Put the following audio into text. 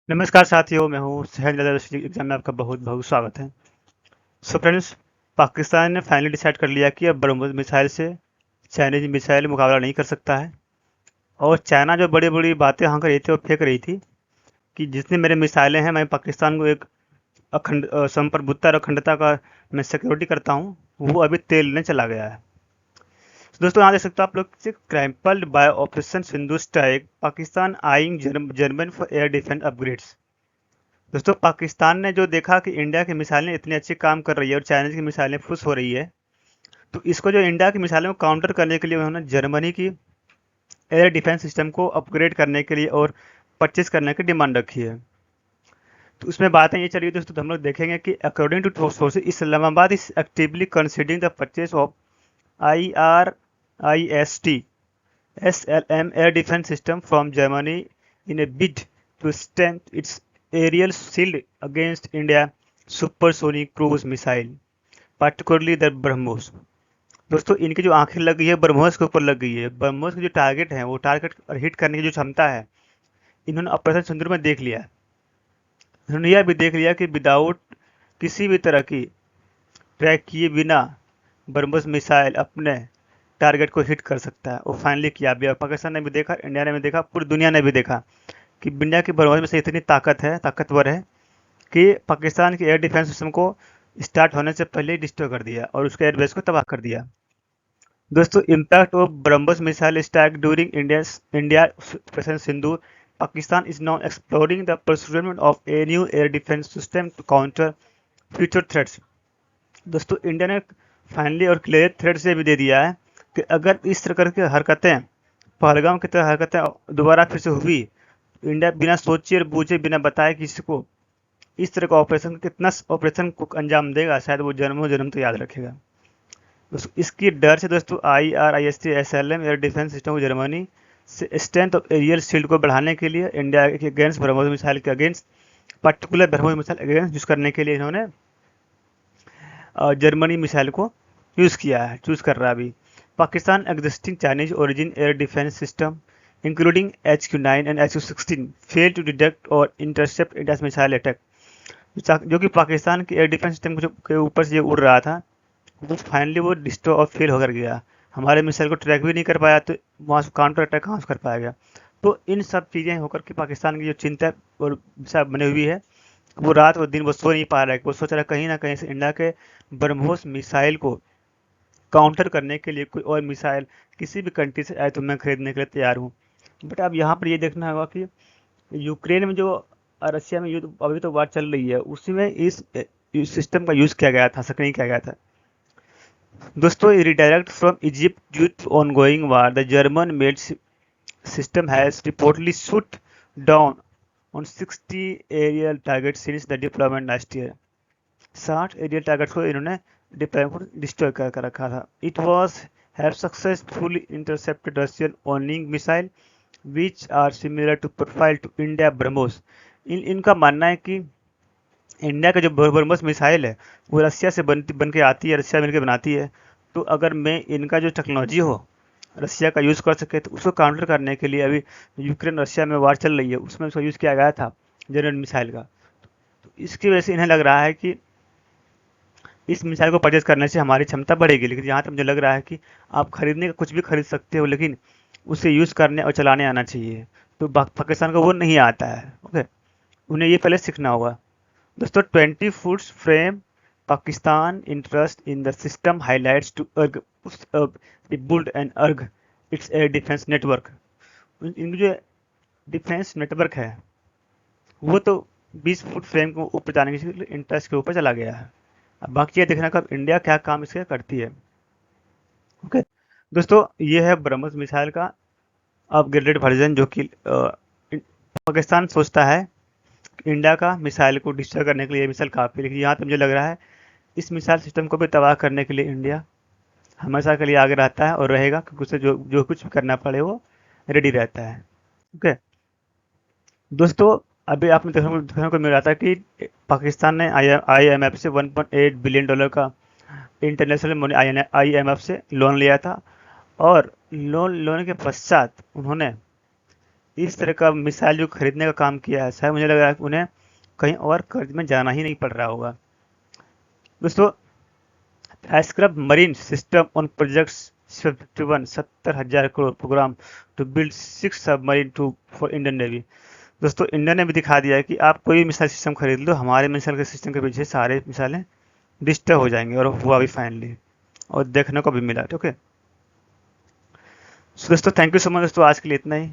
नमस्कार साथियों, मैं हूँ सहज एग्जाम में आपका बहुत बहुत स्वागत है। सो फ्रेंड्स, पाकिस्तान ने फाइनली डिसाइड कर लिया कि अब ब्रह्मोस मिसाइल से चाइनीज मिसाइल मुकाबला नहीं कर सकता है। और चाइना जो बड़ी बड़ी बातें यहाँ कर रही थी और फेंक रही थी कि जितनी मेरे मिसाइलें हैं, मैं पाकिस्तान को एक संप्रभुता और अखंडता का मैं सिक्योरिटी करता हूँ, वो अभी तेल ने चला गया है। तो दोस्तों, यहाँ देख सकते हो आप लोग, crumpled by operation Sindhu strike, Pakistan eyeing German for air defence upgrades. दोस्तों, पाकिस्तान ने जो देखा कि इंडिया की मिसाइलें इतनी अच्छी काम कर रही है और चाइनीज की मिसाइलें फुस हो रही है, तो इसको जो इंडिया की मिसाइलों को काउंटर करने के लिए उन्होंने जर्मनी की एयर डिफेंस सिस्टम को अपग्रेड करने के लिए और परचेज करने की डिमांड रखी है। तो उसमें बातें ये चल रही है दोस्तों, तो हम लोग देखेंगे कि according to sources Islamabad is actively considering the purchase of IRIS-T SLM air defense system from Germany in a bid to strengthen its aerial shield against India supersonic cruise missile, particularly the BrahMos। दोस्तों, इनकी जो आंखें लग गई है ब्रह्मोस के ऊपर लग गई है। ब्रह्मोस के जो टारगेट है, वो टारगेट हिट करने की जो क्षमता है, इन्होंने ऑपरेशन सिंदूर में देख लिया है। उन्होंने यह भी देख लिया कि विदाउट किसी भी तरह की ट्रैक किए बिना ब्रह्मोस मिसाइल अपने टारगेट को हिट कर सकता है। वो फाइनली किया भी, और पाकिस्तान ने भी देखा, इंडिया ने भी देखा, पूरी दुनिया ने भी देखा कि इंडिया की ब्रह्मोस में से इतनी ताकतवर है कि पाकिस्तान के एयर डिफेंस सिस्टम को स्टार्ट होने से पहले ही डिस्ट्रॉय कर दिया और उसके एयरबेस को तबाह कर दिया। दोस्तों, impact of BrahMos missile strike during India operation Sindoor, Pakistan is now exploring the pursuement of a new air defence system to counter future threats. दोस्तों, इंडिया ने फाइनली और क्लियर थ्रेट से भी दे दिया है कि अगर इस तरह की हरकतें, पहलगाम की तरह हरकतें दोबारा फिर से हुई, तो इंडिया बिना सोचे और बूझे, बिना बताए किसी को, इस तरह का ऑपरेशन, कितना ऑपरेशन को अंजाम देगा, शायद वो जन्मों जन्म तो याद रखेगा। इसकी डर से दोस्तों, IRIS-T SLM air defence system को जर्मनी से स्ट्रेंथ ऑफ एरियल शील्ड को बढ़ाने के लिए इंडिया के अगेंस्ट, ब्रह्मोस मिसाइल के against, particular BrahMos missile against use करने के लिए इन्होंने जर्मनी मिसाइल को चूज कर रहा है अभी। Pakistan existing Chinese origin air defence system including HQ-9 and HQ-16 fail to detect और इंटरसेप्ट इंडियाज मिसाइल अटैक। जो कि पाकिस्तान के एयर डिफेंस सिस्टम के ऊपर से ये उड़ रहा था, वो फाइनली वो डिस्ट्रॉय और फेल होकर गया। हमारे मिसाइल को ट्रैक भी नहीं कर पाया, तो वहाँ से काउंटर अटैक कहाँ से कर पाएगा। तो इन सब चीज़ें होकर के पाकिस्तान की जो चिंता और बनी हुई है, वो रात और दिन वो सो नहीं पा रहा है। वो सोच रहा है कहीं ना कहीं से इंडिया के ब्रह्मोस मिसाइल को काउंटर करने के लिए कोई और मिसाइल किसी भी कंट्री से आए तो मैं खरीदने के लिए तैयार हूँ। बट अब यहाँ पर ये देखना होगा कि यूक्रेन में जो रशिया में युद्ध अभी तो वार चल रही है, उसी में इस सिस्टम का यूज़ किया गया था, सक्रिय किया गया था। दोस्तों, redirect from Egypt due to ongoing war, the German made system has reportedly shot down on 60 aerial targets since the deployment last year। 60 aerial targets को इन्होंने डिस्ट्रॉय कर रखा था। It was have successfully intercepted Russian ऑर्निंग missile which are similar to profile to India BrahMos. इनका मानना है कि इंडिया का जो ब्रह्मोस मिसाइल है, वो रशिया से बन के आती है, रशिया मिलकर बनाती है। तो अगर मैं इनका जो टेक्नोलॉजी हो, रशिया का यूज़ कर सके, तो उसको काउंटर करने के लिए अभी यूक्रेन रशिया में वार चल रही है, उसमें उसका यूज़ किया गया था, जनरल मिसाइल का। तो इसकी वजह से इन्हें लग रहा है कि इस मिसाइल को परचेज करने से हमारी क्षमता बढ़ेगी। लेकिन यहाँ तक मुझे लग रहा है कि आप खरीदने का कुछ भी खरीद सकते हो, लेकिन उसे यूज़ करने और चलाने आना चाहिए। तो पाकिस्तान को वो नहीं आता है। ओके, उन्हें ये पहले सीखना होगा। दोस्तों, 20 foots frame Pakistan interest in the system highlights to urge build and urge its air defence network. इनकी जो डिफेंस नेटवर्क है, वो तो 20 फुट फ्रेम को ऊपर जाने के इंटरेस्ट के ऊपर चला गया है। अब बाकी ये देखना कि अब इंडिया क्या काम इसके करती है। ओके दोस्तों, ये है ब्रह्मोस मिसाइल का अपग्रेडेड वर्जन, जो कि पाकिस्तान सोचता है कि इंडिया का मिसाइल को डिस्ट्रॉय करने के लिए ये मिसाइल काफ़ी, लेकिन यहाँ तो मुझे लग रहा है इस मिसाइल सिस्टम को भी तबाह करने के लिए इंडिया हमेशा के लिए आगे रहता है और रहेगा, क्योंकि उसे जो जो कुछ भी करना पड़े वो रेडी रहता है। ओके दोस्तों, अभी आपने देखने को मिल रहा था कि पाकिस्तान ने IMF से $1.8 बिलियन का इंटरनेशनल IMF से लोन लिया था। और लोन लेने के पश्चात उन्होंने इस तरह का मिसाइल जो खरीदने का काम किया है, शायद मुझे लग रहा है कि उन्हें कहीं और कर्ज में जाना ही नहीं पड़ रहा होगा। दोस्तों, scrub marine system on projects 51 70,000 crore programme to build 6 submarine to for Indian navy. दोस्तों, इंडिया ने भी दिखा दिया है कि आप कोई भी मिसाइल सिस्टम खरीद लो, हमारे मिसाइल के सिस्टम के पीछे सारे मिसाइलें डिस्टर्ब हो जाएंगे, और हुआ भी फाइनली, और देखने को भी मिला। ठीक है, दोस्तों थैंक यू सो मच। दोस्तों आज के लिए इतना ही।